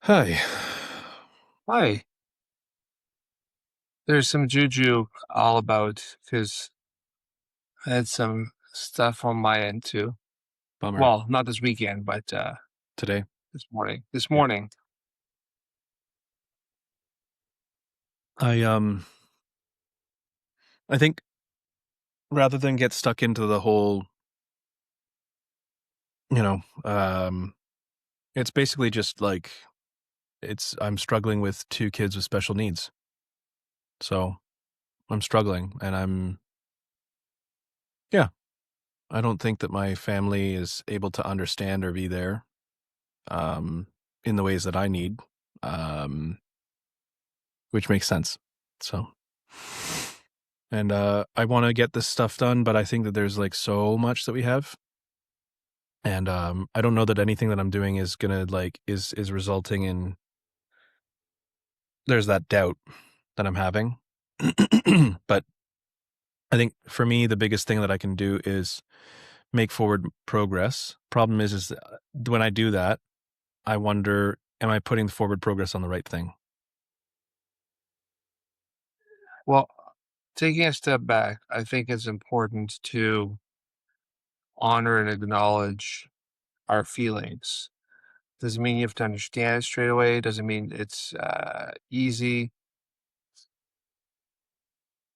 Hi. Hi. There's some juju all about because I had some stuff on my end too. Bummer. Well, not this weekend, but Today? this morning. This Yeah. morning. I I think rather than get stuck into the whole, you know, it's basically just like I'm struggling with two kids with special needs. So I'm struggling and yeah, I don't think that my family is able to understand or be there um in the ways that I need. Um which makes sense. So and I want to get this stuff done, but I think that there's like so much that we have. And, I don't know that anything that I'm doing is gonna, like is resulting in there's that doubt that I'm having. But I think for me, the biggest thing that I can do is make forward progress. Problem is, when I do that, I wonder, am I putting forward progress on the right thing? Well, taking a step back, I think it's important to honor and acknowledge our feelings. Doesn't mean you have to understand it straight away. Doesn't mean it's easy.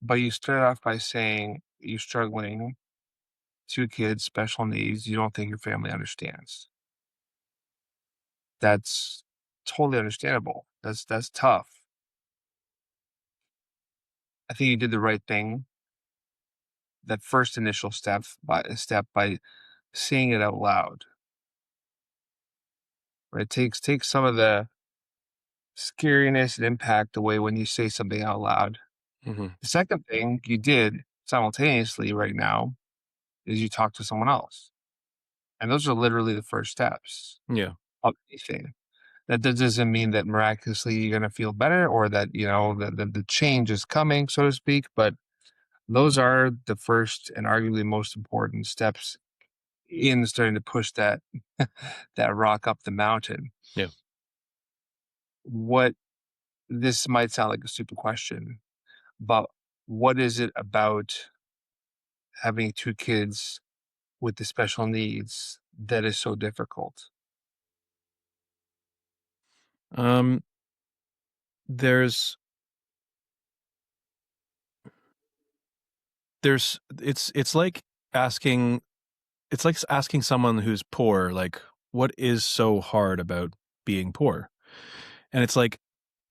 But you start off by saying you're struggling, two kids, special needs. You don't think your family understands. That's totally understandable. That's tough. I think you did the right thing. That first initial step by saying it out loud, right? Takes some of the scariness and impact away when you say something out loud. Mhm. The second thing you did simultaneously right now is you talk to someone else. And those are literally the first steps Yeah. of anything. That doesn't mean that miraculously you're gonna feel better or that, the change is coming, so to speak, but those are the first and arguably most important steps in starting to push that that rock up the mountain. Yeah. What this might sound like a stupid question, but what is it about having two kids with the special needs that is so difficult? Um, there's it's like asking asking someone who's poor, like, "What is so hard about being poor?" And it's like,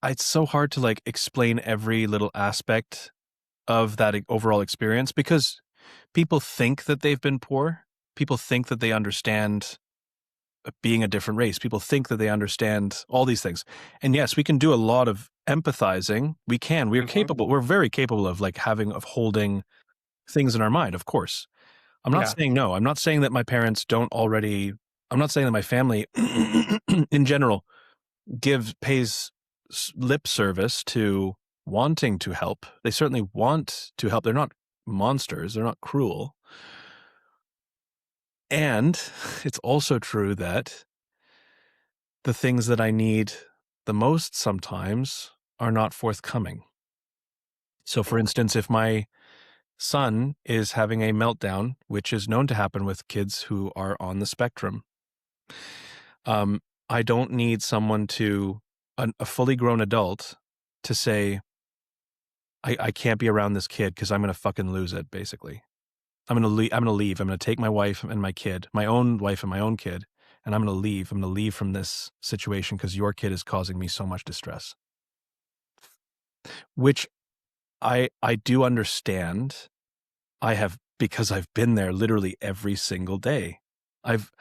it's so hard to, like, explain every little aspect of that overall experience because people think that they've been poor. People think that they understand being a different race. People think that they understand all these things. And yes, we can do a lot of empathizing. We can. We're Mhm. capable. We're very capable of like of holding things in our mind, of course. I'm not Yeah, saying no. I'm not saying that my parents don't already I'm not saying that my family in general pays lip service to wanting to help. They certainly want to help. They're not monsters. They're not cruel. And it's also true that the things that I need the most sometimes are not forthcoming. So, for instance, if my son is having a meltdown, which is known to happen with kids who are on the spectrum, um, I don't need someone a fully grown adult to say, I can't be around this kid because I'm going to fucking lose it, basically. I'm going to leave. I'm going to take my wife and my kid, my own wife and my own kid, and I'm going to leave. I'm going to leave from this situation because your kid is causing me so much distress, which I do understand. I have because I've been there literally every single day. I've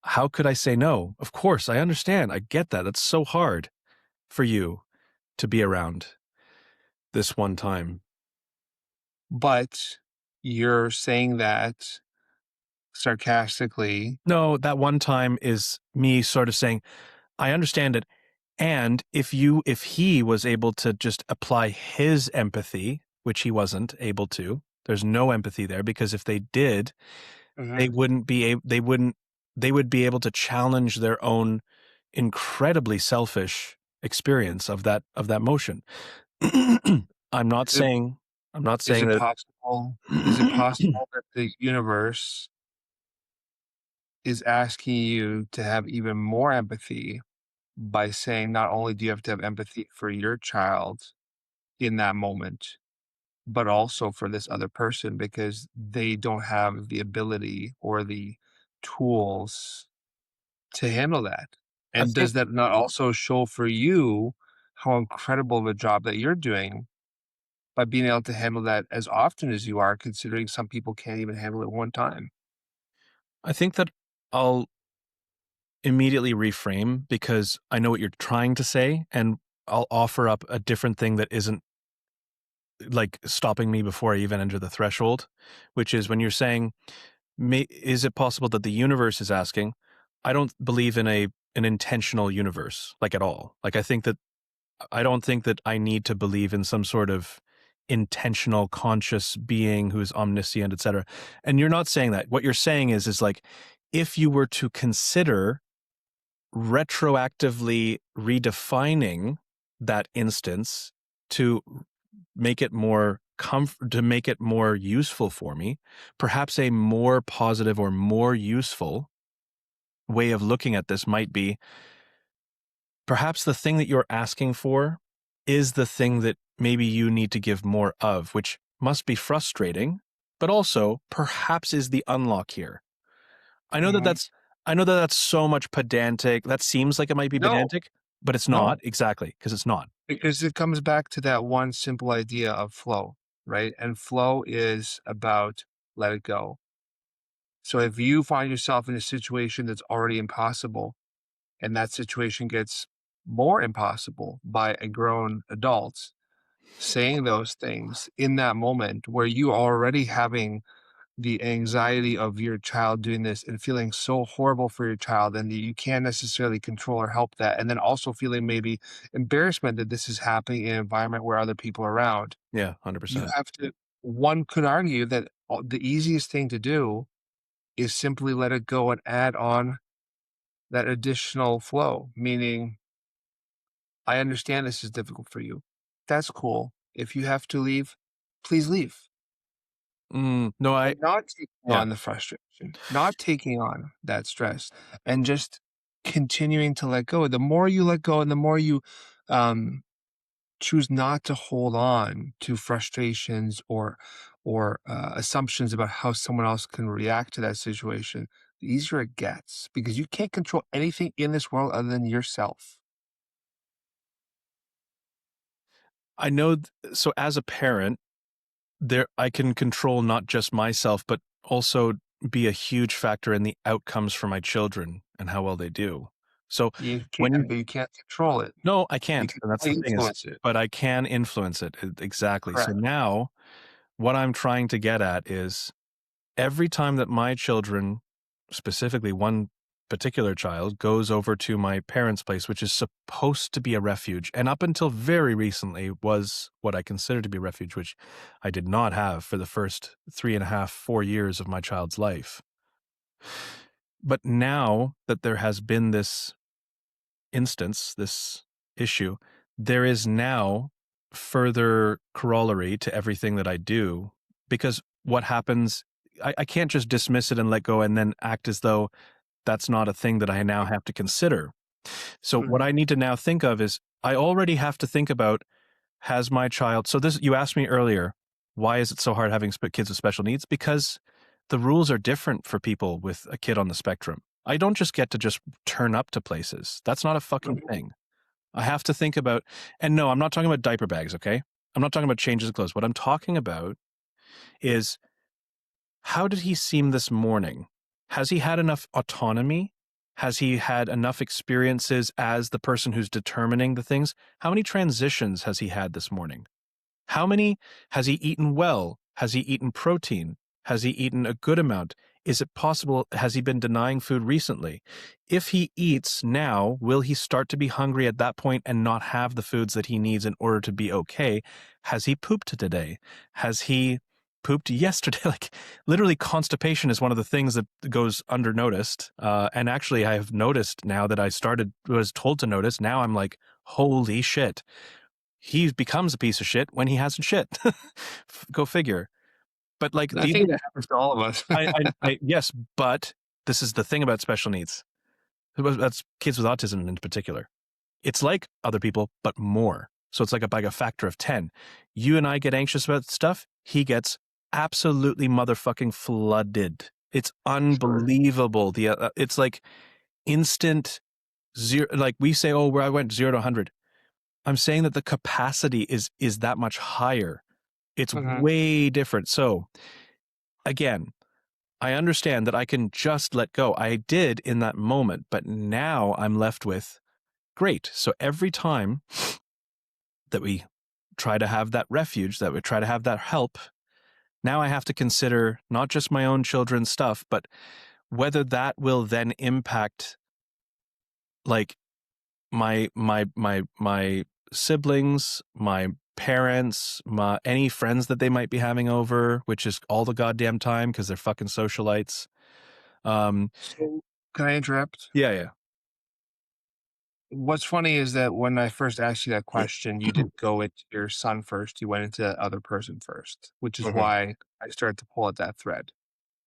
How could I say no? Of course, I understand. I get that. That's so hard for you to be around this one time. but you're saying that sarcastically. No, that one time is me sort of saying, I understand it. And if he was able to just apply his empathy, which he wasn't able to, there's no empathy there because if they did, they Mhm. wouldn't be able they would be able to challenge their own incredibly selfish experience of that motion. I'm not Is it saying is it that possible is it possible that the universe is asking you to have even more empathy by saying not only do you have to have empathy for your child in that moment, but also for this other person because they don't have the ability or the tools to handle that. I And think does that not also show for you how incredible of a job that you're doing by being able to handle that as often as you are, considering some people can't even handle it one time? that I'll immediately reframe because I know what you're trying to say, and I'll offer up a different thing that isn't like stopping me before I even enter the threshold, which is when you're saying, is it possible that the universe is asking? I don't believe in an intentional universe, like at all. Like I don't think that I need to believe in some sort of intentional conscious being who's omniscient, etc. And you're not saying that. What you're saying is like, if you were to consider retroactively redefining that instance to make it more to make it more useful for me, perhaps a more positive or more useful way of looking at this might be, perhaps the thing that you're asking for is the thing that maybe you need to give more of, which must be frustrating, but also perhaps is the unlock here. I know that Mhm. that's I know that that's so much pedantic. That seems like it might be No, pedantic, but it's not, no, exactly, because it's not. because it comes back to that one simple idea of flow, right? And flow is about let it go. So if you find yourself in a situation that's already impossible and that situation gets more impossible by a grown adult saying those things in that moment where you are already having the anxiety of your child doing this and feeling so horrible for your child and you can't necessarily control or help that, and then also feeling maybe embarrassment that this is happening in an environment where other people are around, Yeah, you 100%. have to one could argue that the easiest thing to do is simply let it go and add on that additional flow, meaning, I understand this is difficult for you. That's cool. If you have to leave, please leave. No, And not taking yeah. on the frustration, not taking on that stress, and just continuing to let go. The more you let go and the more you, um, choose not to hold on to frustrations or assumptions about how someone else can react to that situation, the easier it gets because you can't control anything in this world other than yourself. I know so as a parent, there I can control not just myself, but also be a huge factor in the outcomes for my children and how well they do. So You when can, but you can't control it. no, I You can't, can and that's the only thing is, influence it. but I can influence it, exactly. So Correct. now what I'm trying to get at is every time that my children, specifically one particular child, goes over to my parents' place, which is supposed to be a refuge, and up until very recently was what I consider to be a refuge, which I did not have for the first 3.5, 4 years of my child's life. But now that there has been this instance, this issue, there is now further corollary to everything that I do, because what happens, I can't just dismiss it and let go and then act as though that's not a thing that I now have to consider. So what Mhm. I need to now think of is I already have to think about, has my child, so this, you asked me earlier, why is it so hard having kids with special needs? Because the rules are different for people with a kid on the spectrum. I don't just get to just turn up to places. That's not a fucking Mhm. thing. I have to think about, and no, I'm not talking about diaper bags, okay? I'm not talking about changes of clothes. What I'm talking about is, how did he seem this morning? Has he had enough autonomy? Has he had enough experiences as the person who's determining the things? How many transitions has he had this morning? How many has he eaten well? Has he eaten protein? Has he eaten a good amount? Is it possible, has he been denying food recently? If he eats now, will he start to be hungry at that point and not have the foods that he needs in order to be okay? Has he pooped today? Has he pooped yesterday. Like literally constipation is one of the things that goes under noticed. And actually I have noticed now that was told to notice. Now I'm like, holy shit. He becomes a piece of shit when he hasn't shit. Go figure. But like I think that happens to all of us. yes, but this is the thing about special needs. That's kids with autism in particular. It's like other people, but more. So it's like a factor of 10. You and I get anxious about stuff. He gets absolutely motherfucking flooded. It's Sure. unbelievable. It's like instant zero. Like we say, oh, where I went 0 to 100. I'm saying that the capacity is that much higher. It's Mhm. way different. So again, I understand that I can just let go. I did in that moment, but now I'm left with great. So every time that we try to have that refuge, that we try to have that help, now I have to consider not just my own children's stuff, but whether that will then impact like my siblings, my parents, my any friends that they might be having over, which is all the goddamn time because they're fucking socialites. So, can I interrupt? Yeah, yeah. What's funny is that when I first asked you that question, you didn't go into your son first, you went into the other person first, which is Mhm. why I started to pull at that thread,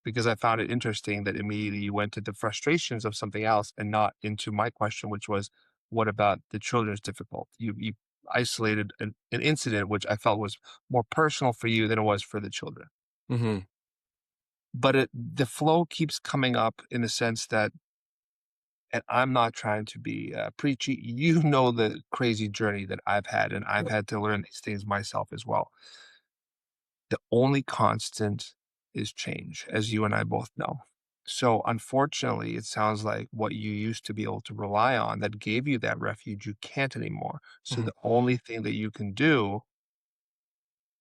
because I found it interesting that immediately you went to the frustrations of something else and not into my question, which was, what about the children's difficult? You isolated an incident which I felt was more personal for you than it was for the children. Mhm. But the flow keeps coming up in the sense that, and I'm not trying to be preachy. You know the crazy journey that I've had, and I've had to learn these things myself as well. The only constant is change, as you and I both know. So, unfortunately, it sounds like what you used to be able to rely on that gave you that refuge, you can't anymore. So, Mhm. the only thing that you can do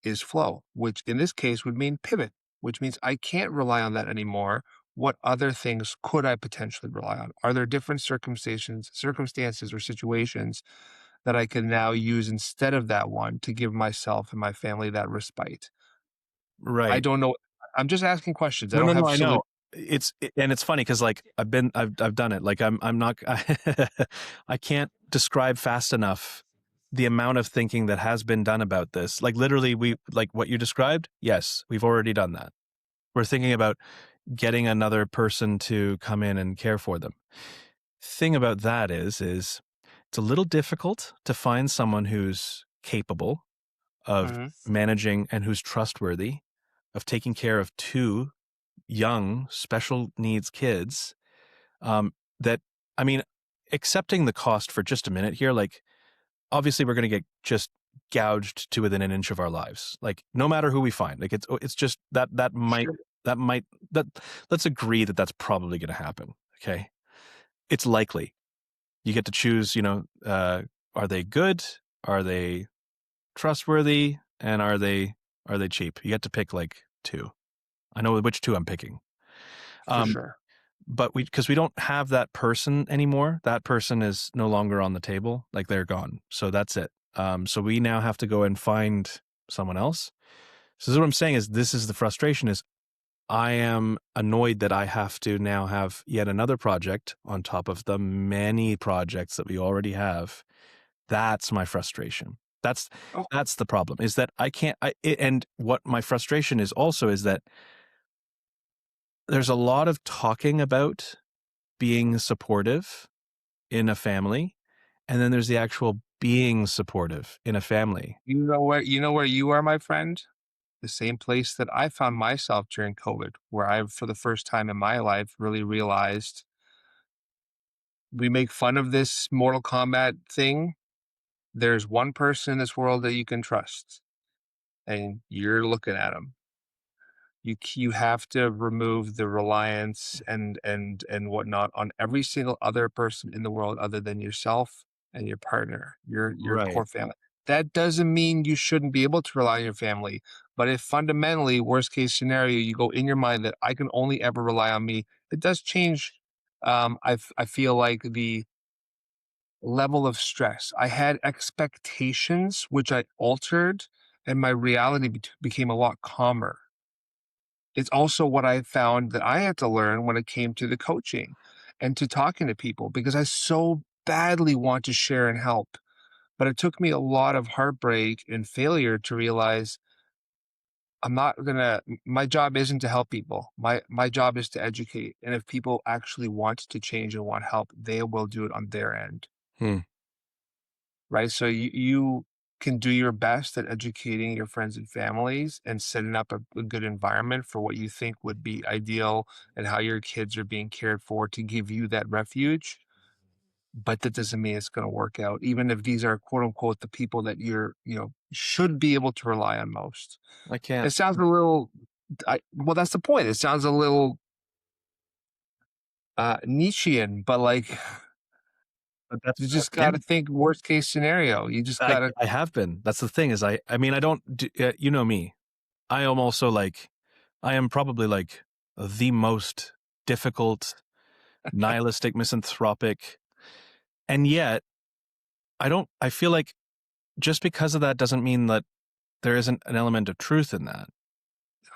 is flow, which in this case would mean pivot, which means I can't rely on that anymore. What other things could I potentially rely on? Are there different circumstances or situations that I can now use instead of that one to give myself and my family that respite? I Right. don't know. I'm just asking questions. I No, don't no, no, have I solutions. know. And it's funny because like I've done it. Like I'm not I can't describe fast enough the amount of thinking that has been done about this. Like literally we like what you described. Yes, we've already done that. We're thinking about getting another person to come in and care for them. Thing about that is it's a little difficult to find someone who's capable of Mhm. managing and who's trustworthy of taking care of two young special needs kids that I mean accepting the cost for just a minute here, like obviously we're going to get just gouged to within an inch of our lives, like no matter who we find. Like it's just Sure. that might that let's agree that that's probably going to happen. Okay, it's likely. You get to choose, are they good, are they trustworthy, and are they cheap? You get to pick like two. I know which two I'm picking. For um sure. but because we don't have that person anymore, that person is no longer on the table. Like they're gone. So that's it. So we now have to go and find someone else. So this is what I'm saying is this is the frustration is I am annoyed that I have to now have yet another project on top of the many projects that we already have. That's my frustration. Okay. That's the problem is that I can't, and what my frustration is also is that there's a lot of talking about being supportive in a family, and then there's the actual being supportive in a family. You know where you are, my friend? The same place that I found myself during COVID, where I, for the first time in my life, really realized we make fun of this Mortal Kombat thing. There's one person in this world that you can trust, and you're looking at him. You have to remove the reliance and whatnot on every single other person in the world other than yourself and your partner, your Right. core family. That doesn't mean you shouldn't be able to rely on your family, but if fundamentally, worst case scenario, you go in your mind that I can only ever rely on me, it does change. I feel like the level of stress. I had expectations which I altered, and my reality became a lot calmer. It's also what I found that I had to learn when it came to the coaching and to talking to people because I so badly want to share and help. But it took me a lot of heartbreak and failure to realize I'm not gonna my job isn't to help people. My job is to educate. And if people actually want to change and want help, they will do it on their end. Hmm. Right? So you can do your best at educating your friends and families and setting up a good environment for what you think would be ideal and how your kids are being cared for to give you that refuge. But that doesn't mean it's going to work out, even if these are quote unquote the people that should be able to rely on most. I can't. It sounds a little, well, that's the point. It sounds a little Nietzschean, but like But that's you just got to think worst case scenario. You just got to, I have been. That's the thing is I mean, I don't do, you know me. I am also like I am probably like the most difficult, nihilistic, misanthropic, and yet I feel like just because of that doesn't mean that there isn't an element of truth in that.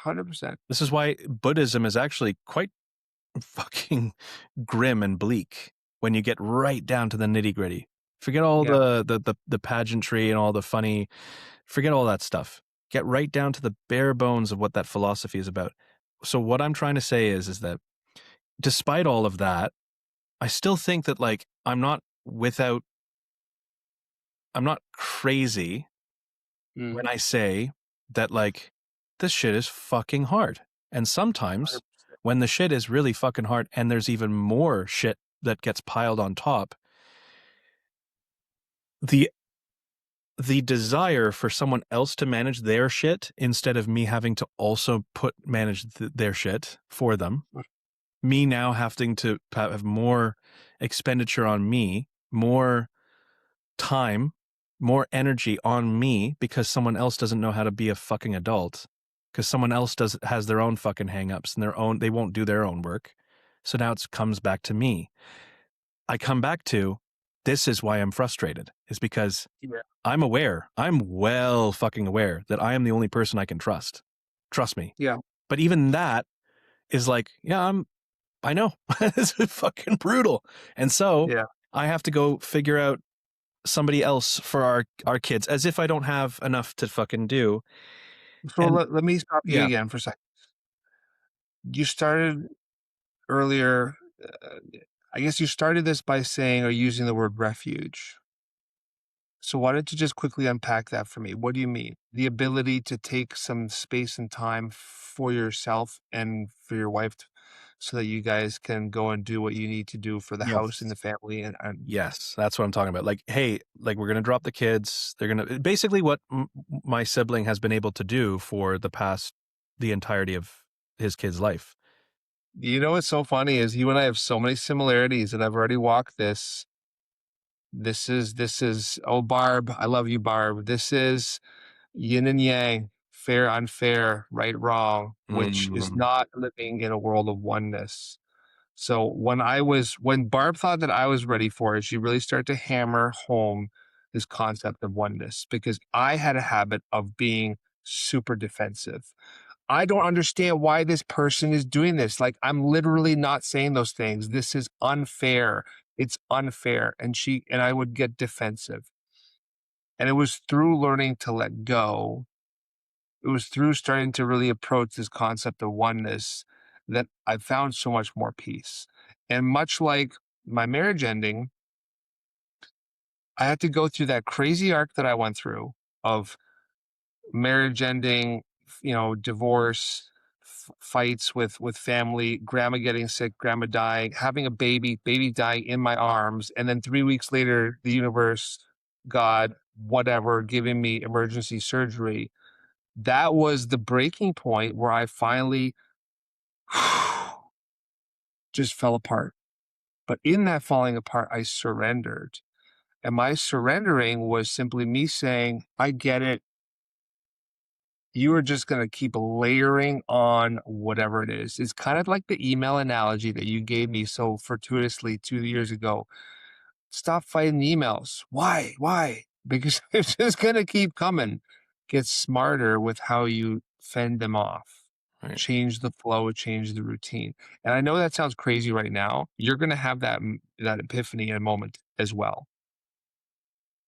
100%. This is why Buddhism is actually quite fucking grim and bleak when you get right down to the nitty-gritty. Forget all Yeah. the pageantry and all the funny, forget all that stuff. Get right down to the bare bones of what that philosophy is about. So what I'm trying to say is that despite all of that, I still think that like I'm not crazy Mm, when I say that like this shit is fucking hard. And sometimes 100%. when the shit is really fucking hard and there's even more shit that gets piled on top, the the desire for someone else to manage their shit instead of me having to also manage their shit for them, me now having to have more expenditure on me, more time, more energy on me because someone else doesn't know how to be a fucking adult, because someone else has their own fucking hangups and they won't do their own work. So now it comes back to me. I come back to this is why I'm frustrated, is because Yeah. I'm aware, I'm well fucking aware that I am the only person I can trust. Trust me. Yeah. But even that is like, yeah, I know. It's fucking brutal. And so Yeah. I have to go figure out somebody else for our kids as if I don't have enough to fucking do. So And let me stop you yeah, again for a second. You started earlier, uh, I guess you started this by saying or using the word refuge. So why don't you just quickly unpack that for me? What do you mean? The ability to take some space and time for yourself and for your wife so that you guys can go and do what you need to do for the house and yes. the family and Yes, that's what I'm talking about. Like, hey, like we're going to drop the kids. They're going to basically what my sibling has been able to do for the entirety of his kid's life. you know what's so funny is you and I have so many similarities and I've already walked this. This is oh Barb, I love you, Barb. This is yin and yang, fair, unfair, right, wrong, which is Mm, not living in a world of oneness. So when Barb thought that I was ready for it, she really started to hammer home this concept of oneness because I had a habit of being super defensive. I don't understand why this person is doing this. Like, I'm literally not saying those things. This is unfair. It's unfair. And I would get defensive. And it was through learning to let go, it was through starting to really approach this concept of oneness that I found so much more peace. And much like my marriage ending, I had to go through that crazy arc that I went through of marriage ending, divorce, fights with family, grandma getting sick, grandma dying, having a baby dying in my arms, and then 3 weeks later, the universe, God, whatever, giving me emergency surgery. That was the breaking point where I finally just fell apart. But in that falling apart, I surrendered. And my surrendering was simply me saying, I get it. You are just going to keep layering on whatever it is. It's kind of like the email analogy that you gave me so fortuitously 2 years ago. Stop fighting emails. Why? Why? Because it's just going to keep coming. Get smarter with how you fend them off. Right. change the flow, change the routine. And I know that sounds crazy right now. You're gonna have that epiphany in a moment as well.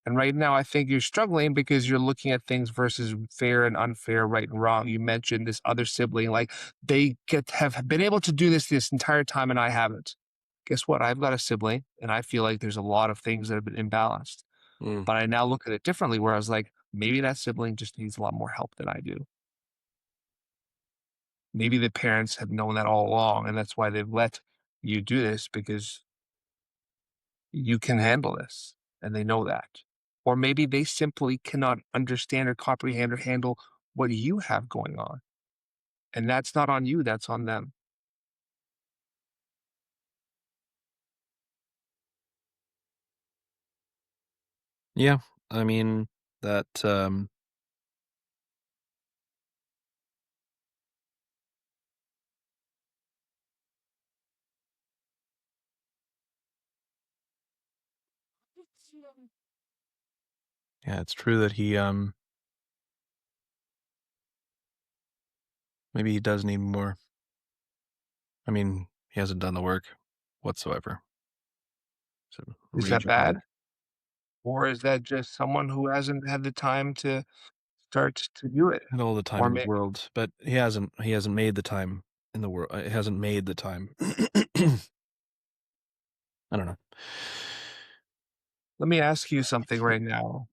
And right now, I think you're struggling because you're looking at things versus fair and unfair, right and wrong. You mentioned this other sibling, like they get have been able to do this entire time, and I haven't. Guess what? I've got a sibling, and I feel like there's a lot of things that have been imbalanced. Mm. But I now look at it differently, where I was like, maybe that sibling just needs a lot more help than I do. Maybe the parents have known that all along, and that's why they've let you do this because you can handle this and they know that. Or maybe they simply cannot understand or comprehend or handle what you have going on. And that's not on you, that's on them. Yeah. I mean, that, yeah, it's true that maybe he does need more. I mean, he hasn't done the work whatsoever. So Is that rage upon bad? it. Or is that just someone who hasn't had the time to start to do it? And all the time Or in the maybe, world, but he hasn't made the time in the world. He hasn't made the time. I don't know. let me ask you something right now.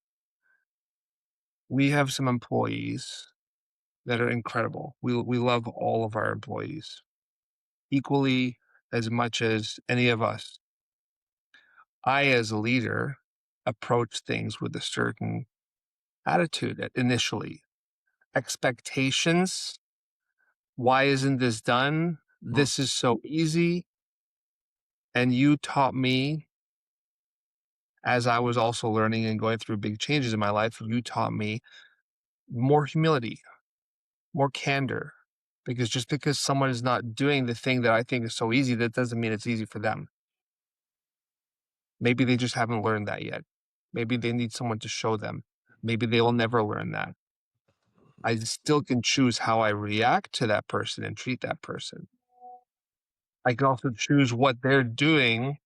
We have some employees that are incredible. We love all of our employees equally as much as any of us. I, as a leader, approach things with a certain attitude initially. Expectations. Why isn't this done? Mm. This is so easy. And you taught me, as I was also learning and going through big changes in my life, you taught me more humility, more candor. Because just because someone is not doing the thing that I think is so easy, that doesn't mean it's easy for them. Maybe they just haven't learned that yet. Maybe they need someone to show them. Maybe they will never learn that. I still can choose how I react to that person and treat that person. I can also choose what they're doing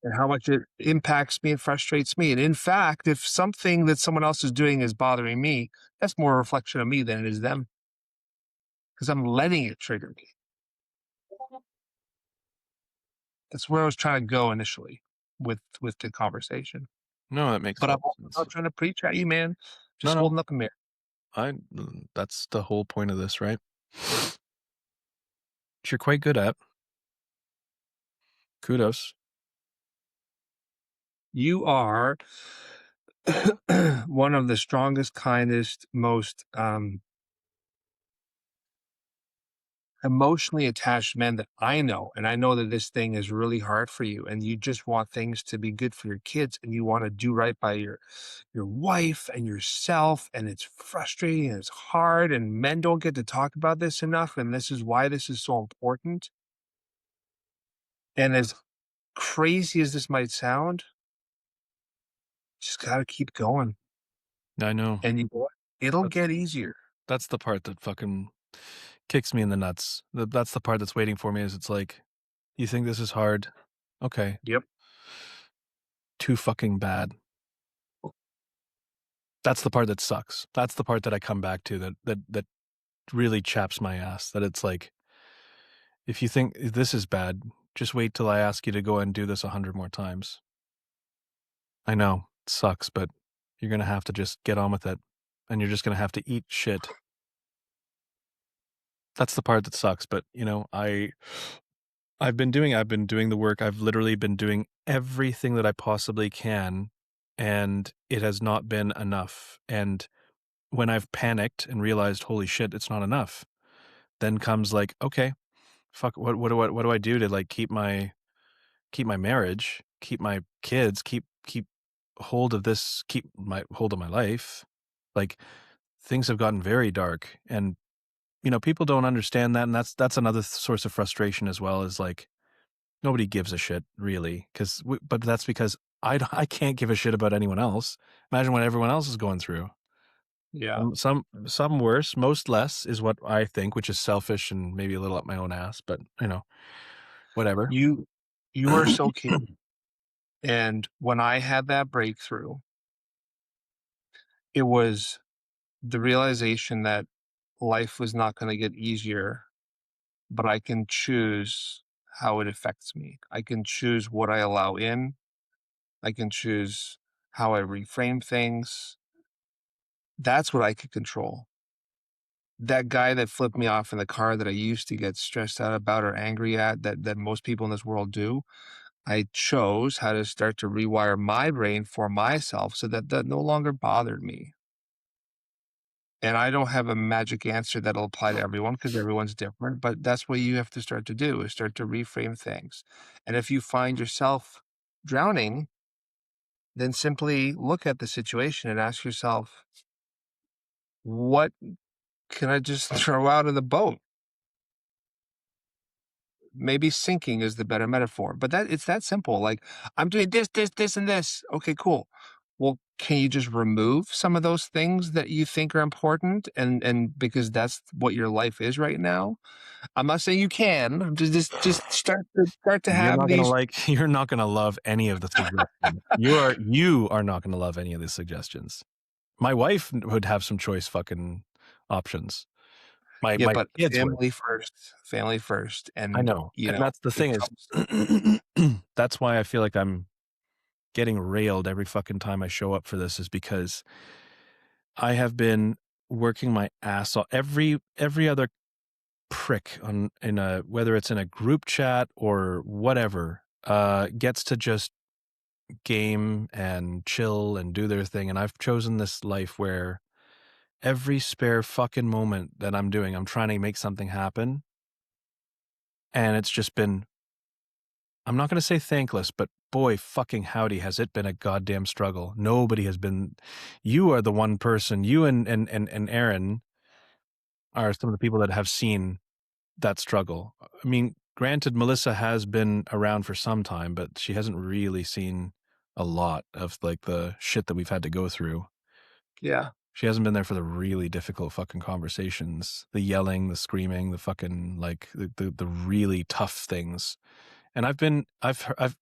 and how much it impacts me and frustrates me. And in fact, if something that someone else is doing is bothering me, that's more a reflection of me than it is them because I'm letting it trigger me. That's where I was trying to go initially with the conversation. No, that makes But I'm total also sense. not trying to preach at you, man. No, Just no, holding up a mirror. that's the whole point of this, right? Which you're quite good at. Kudos. You are one of the strongest, kindest, most emotionally attached men that I know. And I know that this thing is really hard for you and you just want things to be good for your kids and you want to do right by your wife and yourself. And it's frustrating and it's hard. And men don't get to talk about this enough. And this is why this is so important. And as crazy as this might sound, just gotta keep going. I know. And you know what? It'll That's get easier. that's the part that fucking kicks me in the nuts. That's the part that's waiting for me is it's like, you think this is hard? Okay. Yep. Too fucking bad. That's the part that sucks. That's the part that I come back to that really chaps my ass. That it's like, if you think this is bad, just wait till I ask you to go and do this 100 more times. I know, it sucks, but you're gonna have to just get on with it, and you're just gonna have to eat shit. That's the part that sucks, but, I've been doing the work. I've literally been doing everything that I possibly can, and it has not been enough, and when I've panicked and realized, "Holy shit, it's not enough," then comes like, "Okay, fuck, what do I do to, like, keep my marriage, keep my kids, keep hold of this, keep my hold of my life?" Like, things have gotten very dark, and, people don't understand that, and that's another source of frustration as well, is, like, nobody gives a shit really, but that's because I can't give a shit about anyone else. Imagine what everyone else is going through. Yeah. Some worse, most less is what I think, which is selfish and maybe a little up my own ass, but, whatever. You you are so capable. And when I had that breakthrough, it was the realization that life was not going to get easier, but I can choose how it affects me. I can choose what I allow in. I can choose how I reframe things. That's what I could control. That guy that flipped me off in the car that I used to get stressed out about or angry at, that most people in this world do, I chose how to start to rewire my brain for myself so that that no longer bothered me. And I don't have a magic answer that'll apply to everyone because everyone's different, but that's what you have to start to do is start to reframe things. And if you find yourself drowning, then simply look at the situation and ask yourself, what can I just throw out of the boat? Maybe sinking is the better metaphor, but that it's that simple. Like, I'm doing this, and this. Okay, cool. Well, can you just remove some of those things that you think are important, and because that's what your life is right now? I'm not saying you can. Just start to You're have not gonna these. like you're not gonna love any of the suggestions. You are not gonna love any of these suggestions. My wife would have some choice fucking options. Yeah, My but kids would. family first, I and know, and that's the it thing is comes. that's why I feel like I'm getting railed every fucking time I show up for this is because I have been working my ass off. Every other prick on in a whether it's in a group chat or whatever, gets to just game and chill and do their thing, and I've chosen this life where every spare fucking moment that I'm trying to make something happen, and it's just been I'm not gonna say thankless, but boy fucking howdy has it been a goddamn struggle. Nobody has been You are the one person, you and Aaron are some of the people that have seen that struggle. I mean, granted, Melissa has been around for some time, but she hasn't really seen a lot of, like, the shit that we've had to go through. Yeah, She hasn't been there for the really difficult fucking conversations, the yelling, the screaming, the fucking, like, the really tough things. And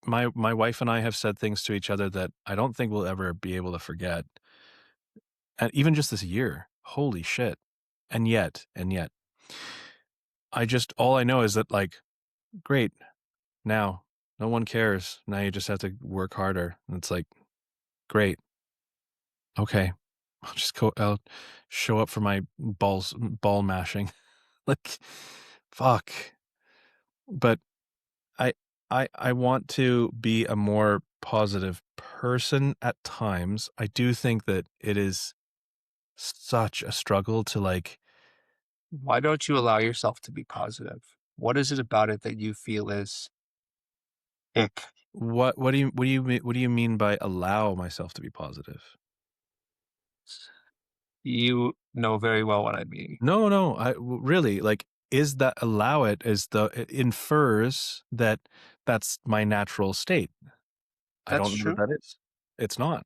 my wife and I have said things to each other that I don't think we'll ever be able to forget. And even just this year, holy shit. And yet, all I know is that, like, great, now no one cares. Now you just have to work harder. And it's like, great, okay. I'll show up for my ball mashing. Like, fuck. But I I want to be a more positive person at times. I do think that it is such a struggle to, like, why don't you allow yourself to be positive? What is it about it that you feel is ick? what do you mean by allow myself to be positive? You know very well what I mean. No, no, really, like, is that allow it infers that that's my natural state. I That's don't know that true. that is. It's not.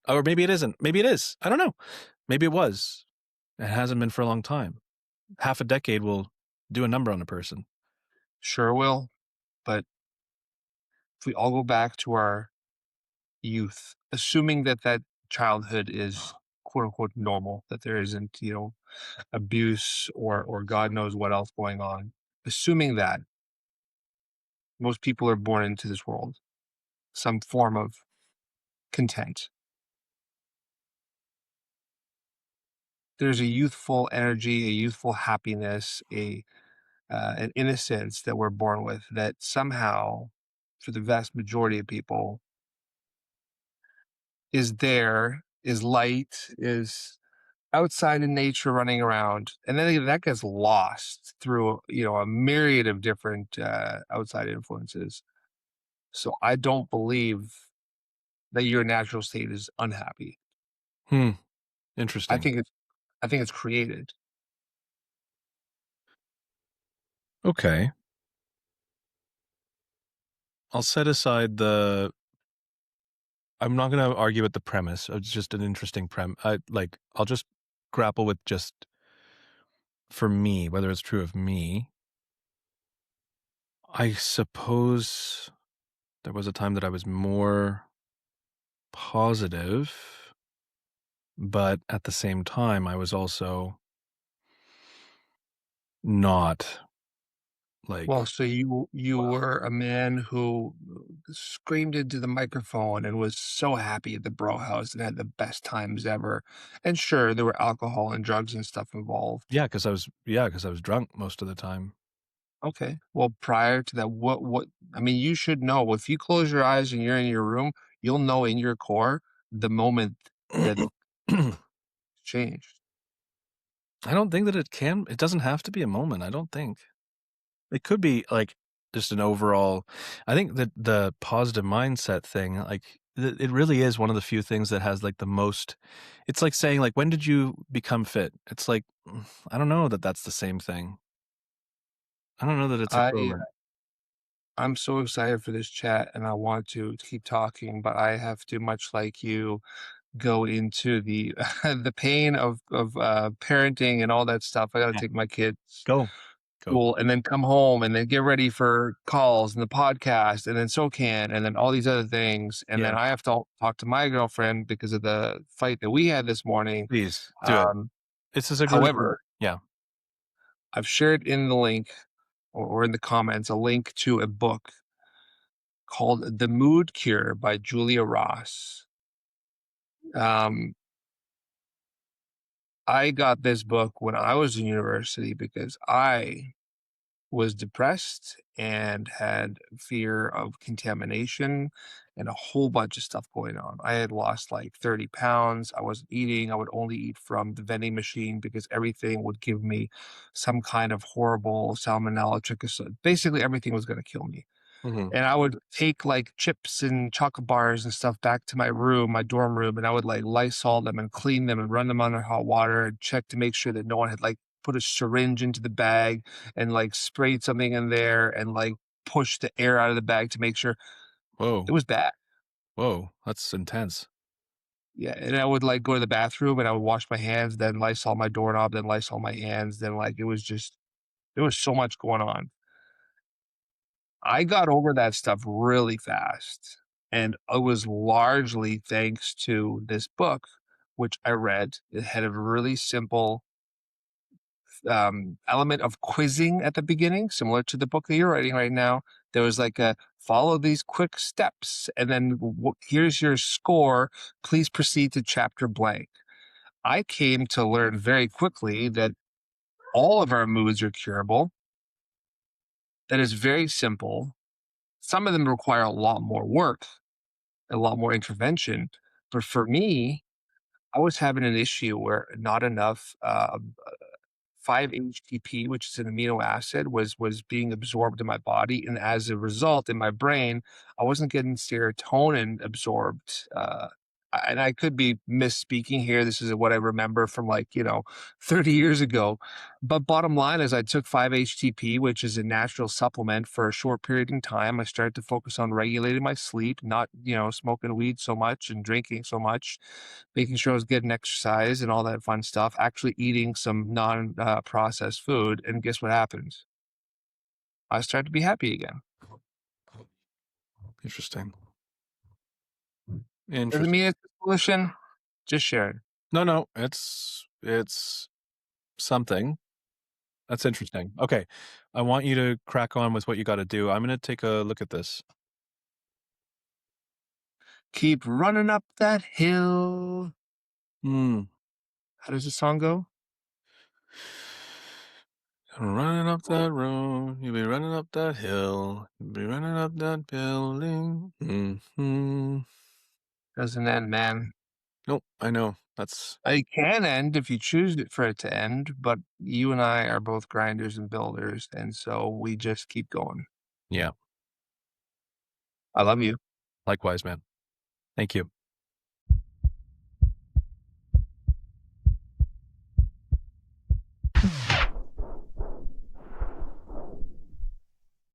Or maybe it isn't. Maybe it is. I don't know. Maybe it was. It hasn't been for a long time. Half a decade will do a number on a person. Sure will. But if we all go back to our youth, assuming that that childhood is quote unquote normal, that there isn't, abuse or God knows what else going on. Assuming that most people are born into this world, some form of content. There's a youthful energy, a youthful happiness, an innocence that we're born with that somehow, for the vast majority of people, is there, is light, is outside in nature running around. And then that gets lost through, a myriad of different outside influences. So I don't believe that your natural state is unhappy. Hmm, I interesting. think it's I think it's created. Okay. I'll set aside the I'm not gonna argue with the premise. It's just an interesting I'll just grapple with just for me, whether it's true of me, I suppose there was a time that I was more positive, but at the same time, I was also not like, Well, so you were a man who screamed into the microphone and was so happy at the bro house and had the best times ever. And sure, there were alcohol and drugs and stuff involved. because I was drunk most of the time. Okay. Well, prior to that, what I mean, you should know if you close your eyes and you're in your room, you'll know in your core the moment that I changed. don't think that it doesn't have to be a moment, I don't think. It could be, like, just an overall I think that the positive mindset thing, like, it really is one of the few things that has, like, the most it's like saying, like, "When did you become fit?" It's like, I don't know that that's the same thing. I don't know that it's I equivalent. I'm so excited for this chat and I want to keep talking, but I have to, much like you, go into the the pain of parenting and all that stuff. I gotta Yeah. take my kids to Go. Go. school and then come home and then get ready for calls and the podcast and then SOCAN and then all these other things. And Yeah. then I have to talk to my girlfriend because of the fight that we had this morning. Please, do it. Um, This is a good however, yeah. I've shared in the link or in the comments a link to a book called The Mood Cure by Julia Ross. Um, I got this book when I was in university because I was depressed and had fear of contamination and a whole bunch of stuff going on. I had lost like 30 pounds. I wasn't eating. I would only eat from the vending machine because everything would give me some kind of horrible salmonella, basically everything was going to kill me. Mhm. And I would take, like, chips and chocolate bars and stuff back to my room, my dorm room, and I would, like, Lysol them and clean them and run them under hot water and check to make sure that no one had, like, put a syringe into the bag and, like, sprayed something in there and, like, pushed the air out of the bag to make sure it Whoa. was bad. Whoa, that's intense. Yeah, and I would, like, go to the bathroom and I would wash my hands, then Lysol my doorknob, then Lysol my hands, then, like, it was just there was so much going on. I got over that stuff really fast, and it was largely thanks to this book, which I read. It had a really simple, element of quizzing at the beginning, similar to the book that you're writing right now. There was like a, "Follow these quick steps, and then here's your score. Please proceed to chapter blank." I came to learn very quickly that all of our moods are curable, that is very simple. Some of them require a lot more work, a lot more intervention. But for me, I was having an issue where not enough 5-HTP, which is an amino acid, was being absorbed in my body, and as a result, in my brain, I wasn't getting serotonin absorbed. And I could be misspeaking here. This is what I remember from, like, 30 years ago. But bottom line is, I took 5-HTP, which is a natural supplement, for a short period in time. I started to focus on regulating my sleep, not smoking weed so much and drinking so much, making sure I was getting exercise and all that fun stuff, actually eating some non processed food. And guess what happens? I started to be happy again. Interesting. Doesn't Interesting. mean it's a solution, just share it. No, no, it's something. That's interesting. Okay. I want you to crack on with what you gotta do. I'm gonna take a look at this. Keep running up that hill. Hmm. How does the song go? Running up that road, you'll be running up that hill, you'll be running up that building. Mhm. Doesn't end, man. Nope, I know. That's It can end if you choose it for it to end, but you and I are both grinders and builders, and so we just keep going. yeah. I love you. Likewise, man. Thank you.